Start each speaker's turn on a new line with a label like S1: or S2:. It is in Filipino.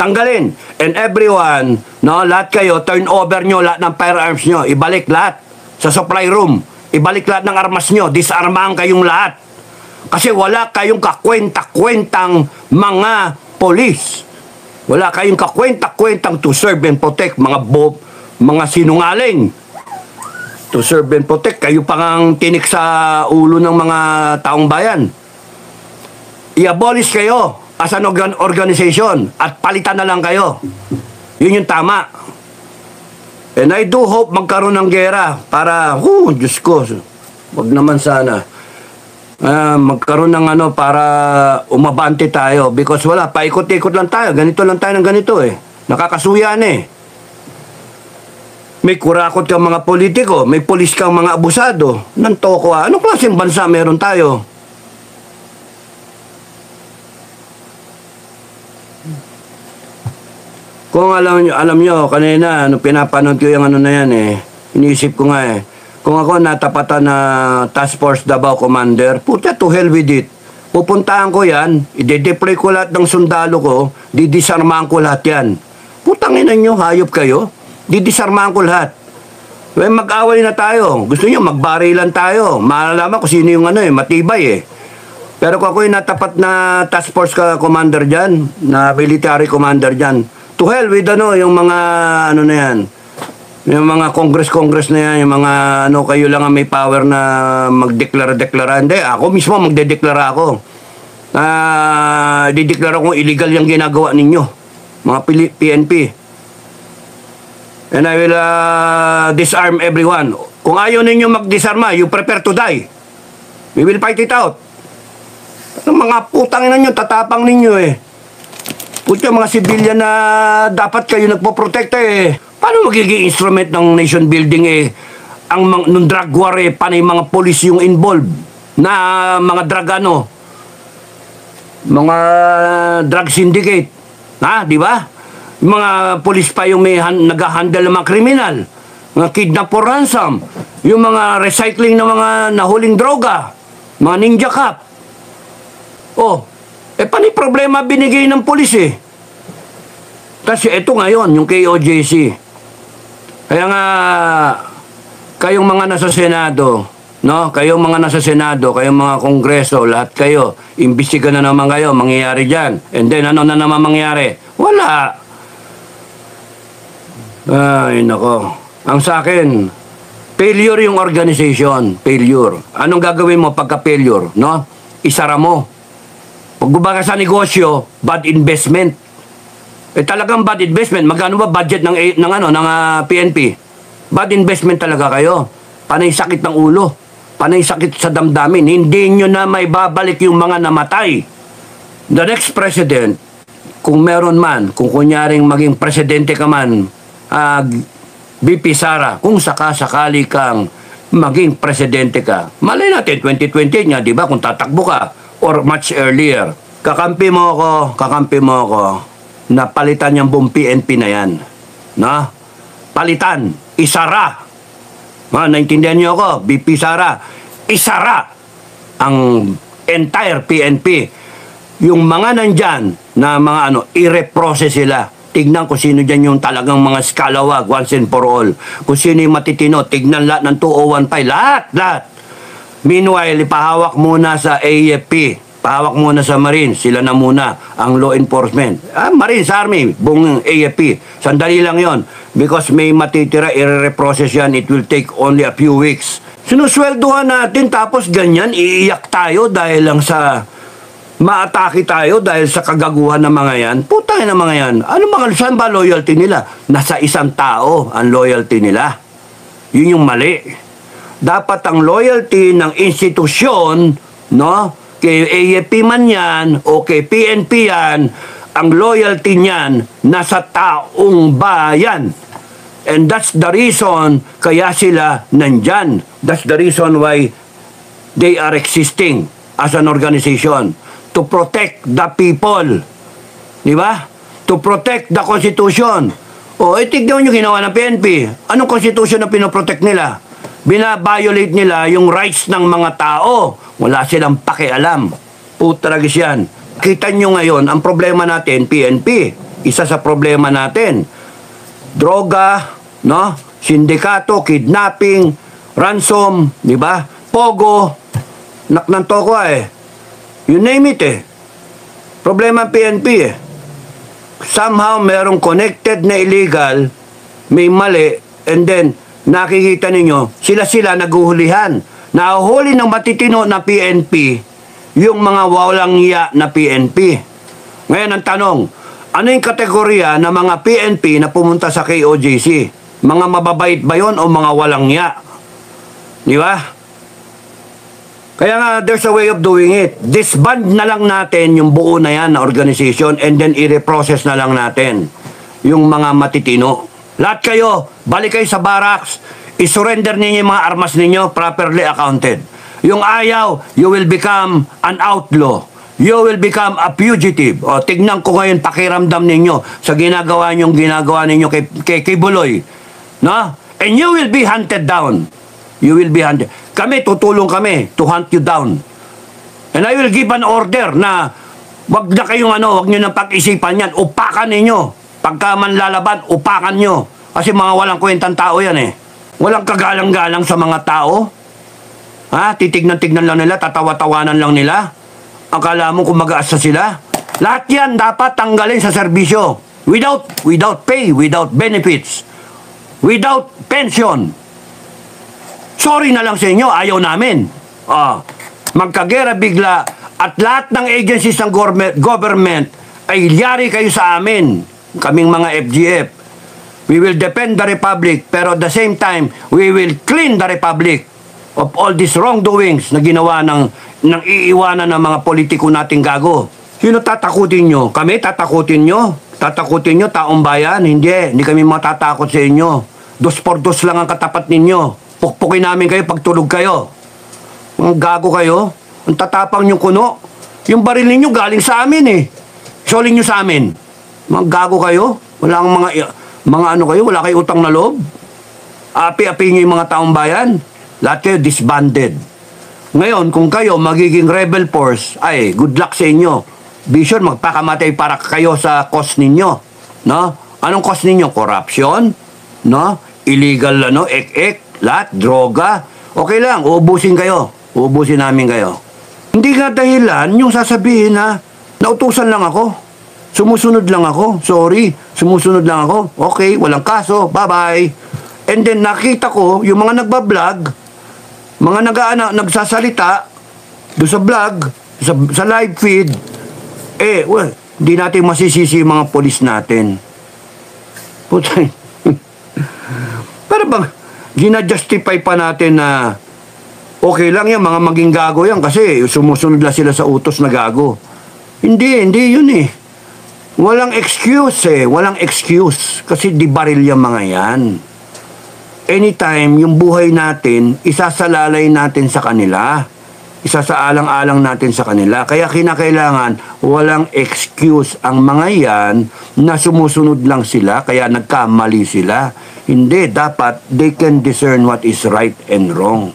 S1: Tanggalin. And everyone, no, lahat kayo, turn over nyo lahat ng firearms nyo. Ibalik lahat sa supply room. Ibalik lahat ng armas nyo. Disarmahan kayong lahat. Kasi wala kayong kakwenta-kwentang mga polis. Wala kayong kakwenta-kwentang to serve and protect, mga sinungaling. To serve and protect, kayo pang tinik sa ulo ng mga taong bayan. I-abolish kayo as an organization at palitan na lang kayo. Yun yung tama. And I do hope magkaroon ng gera para, Diyos ko, wag naman sana. Magkaroon ng para umabante tayo because wala, paikot-ikot lang tayo. Ganito lang tayo ng ganito eh. Nakakasuyan eh. May kurakot kang mga politiko, may pulis kang mga abusado. Nantoko Anong klaseng bansa meron tayo? Kung alam nyo, kanina, pinapanood ko yung na yan eh. Iniisip ko nga eh. Kung ako natapatan na Task Force Davao Commander, puta, to hell with it. Pupuntahan ko yan, i-deploy ko lahat ng sundalo ko, didisarmahan ko lahat yan. Putangin nyo, hayop kayo. Didisarmahan ko lahat. Mag-away na tayo. Gusto nyo, magbarilan tayo. Malalaman kung sino yung matibay eh. Pero kung ako yung natapat na Task Force Commander dyan, na military commander dyan, to hell with yung mga na yan. Yung mga congress na yan, yung mga kayo lang ang may power na magdeklara-deklara. Hindi, ako mismo magdedeklara ako. Dideklara kong illegal yung ginagawa ninyo, mga PNP. And I will disarm everyone. Kung ayaw ninyo mag-disarma, you prepare to die. We will fight it out. Mga putang ninyo, tatapang ninyo eh. Puta, mga civilian na dapat kayo nagpo-protect eh. Paano magiging instrument ng nation building eh? Nung drug war eh, panay mga police yung involved na mga drug mga drug syndicate. Di ba? Mga police pa yung may nag-handle ng mga kriminal. Mga kidnap for ransom. Yung mga recycling ng mga nahuling droga. Mga ninja cop. Panay problema binigay ng polis eh. Kasi ito ngayon, yung KOJC. Kaya nga, kayong mga nasa Senado, no? Kayong mga nasa Senado, kayong mga Kongreso, lahat kayo, imbestiga na naman kayo, mangyayari dyan. And then, ano na naman mangyayari? Wala. Ay, nako. Ang sa akin, failure yung organization. Failure. Anong gagawin mo pagka-failure, no? Isara mo. Pag gumawa sa negosyo, bad investment. Talagang bad investment. Magkano ba budget ng PNP? Bad investment talaga kayo. Panay sakit ng ulo. Panay sakit sa damdamin. Hindi nyo na may babalik yung mga namatay. The next president, kung meron man, kung kunyaring maging presidente ka man, BP Sara, kung sakasakali kang maging presidente ka, malay natin, 2020 niya, di ba, kung tatakbo ka, or much earlier, kakampi mo ako, na palitan yung buong PNP na yan. No? Palitan, isara. Naintindihan niyo ako, BP Sara, isara ang entire PNP. Yung mga nandyan na mga i-reprocess sila. Tignan kung sino dyan yung talagang mga scalawag once and for all. Kung sino yung matitino, tignan lahat ng 2015. Lahat. Meanwhile, ipahawak muna sa AFP. Pahawak muna sa Marines. Sila na muna ang law enforcement. Marines, Army, buong AFP. Sandali lang yon. Because may matitira, i-reprocess yan. It will take only a few weeks. Sinusweldohan natin tapos ganyan, iiyak tayo dahil lang sa maatake tayo dahil sa kagaguhan ng mga yan. Putay na mga yan. Saan ba loyalty nila? Nasa isang tao ang loyalty nila. Yun yung mali. Dapat ang loyalty ng institusyon, no? Kay AFP man yan, o kay PNP yan, ang loyalty niyan nasa taong bayan. And that's the reason kaya sila nandyan. That's the reason why they are existing as an organization. To protect the people. Di ba? To protect the Constitution. Tignan nyo ginawa ng PNP. Anong Constitution na pinoprotect nila? Binabiolate nila yung rights ng mga tao. Wala silang pakialam. Putragis yan. Kita nyo ngayon, ang problema natin, PNP. isa sa problema natin. Droga, no? Sindikato, kidnapping, ransom, di ba? Pogo, naknan toko You name it Problema ang PNP Somehow merong connected na illegal, may mali, and then nakikita ninyo, sila naguhulihan. Nahuhuli ng matitino na PNP, yung mga walang iya na PNP. Ngayon ang tanong, ano yung kategorya ng mga PNP na pumunta sa KOJC? Mga mababait ba yun o mga walang iya? Di ba? Kaya nga, there's a way of doing it. Disband na lang natin yung buo na yan na organization and then i-reprocess na lang natin yung mga matitino. Lahat kayo, balik kayo sa barracks, isurrender ninyo yung mga armas ninyo, properly accounted. Yung ayaw, you will become an outlaw. You will become a fugitive. O, tignan ko ngayon pakiramdam ninyo sa ginagawa ninyo kay Buloy. No? And you will be hunted down. You will be hunted. Kami, tutulong kami to hunt you down. And I will give an order na wag na kayong wag nyo nang pag-isipan yan. Upakan ninyo. Pagka man lalaban, upakan nyo. Kasi mga walang kwentang tao yan Walang kagalang-galang sa mga tao. Titignan-tignan lang nila, tatawa-tawanan lang nila. Akala mo kung mag-aasa sila. Lahat yan dapat tanggalin sa serbisyo. Without pay, without benefits, without pension. Sorry na lang sa inyo, ayaw namin. Magkagera bigla at lahat ng agencies ng government ay yari kayo sa amin. Kaming mga FGF. We will defend the Republic, pero at the same time, we will clean the Republic of all these wrongdoings na ginawa ng iiwanan ng mga politiko nating gago. Sino tatakutin nyo? Kami tatakutin nyo? Tatakutin nyo, taong bayan? Hindi kami matatakot sa inyo. 2x2 lang ang katapat ninyo. Pukpukin namin kayo pag tulog kayo. Ang gago kayo. Ang tatapang yung kuno. Yung baril ninyo galing sa amin Solin nyo sa amin. Mga gago kayo. Wala ang mga kayo, wala kayo utang na loob. Api-api nyo yung mga taong bayan. Lahat kayo disbanded. Ngayon, kung kayo magiging rebel force, ay, good luck sa inyo. Vision, magpakamatay para kayo sa cause ninyo. No? Anong cause ninyo? Corruption? No? Illegal, ek-ek, lahat, droga. Okay lang, uubusin kayo. Uubusin namin kayo. Hindi nga dahilan yung sasabihin na nautusan lang ako. Sumusunod lang ako. Sorry, sumusunod lang ako. Okay, walang kaso. Bye-bye. And then nakita ko yung mga nagbablog, mga nagsasalita doon sa vlog, sa live feed, hindi natin masisisi yung mga polis natin. Putay. Pero bang, ginajustify pa natin na okay lang yan, mga maging gago yan kasi sumusunod lang sila sa utos na gago. Hindi yun Walang excuse walang excuse kasi di baril yung mga yan. Anytime yung buhay natin, isasalalay natin sa kanila. Isasaalang-alang natin sa kanila. Kaya kinakailangan walang excuse ang mga yan na sumusunod lang sila kaya nagkamali sila. Hindi, dapat they can discern what is right and wrong.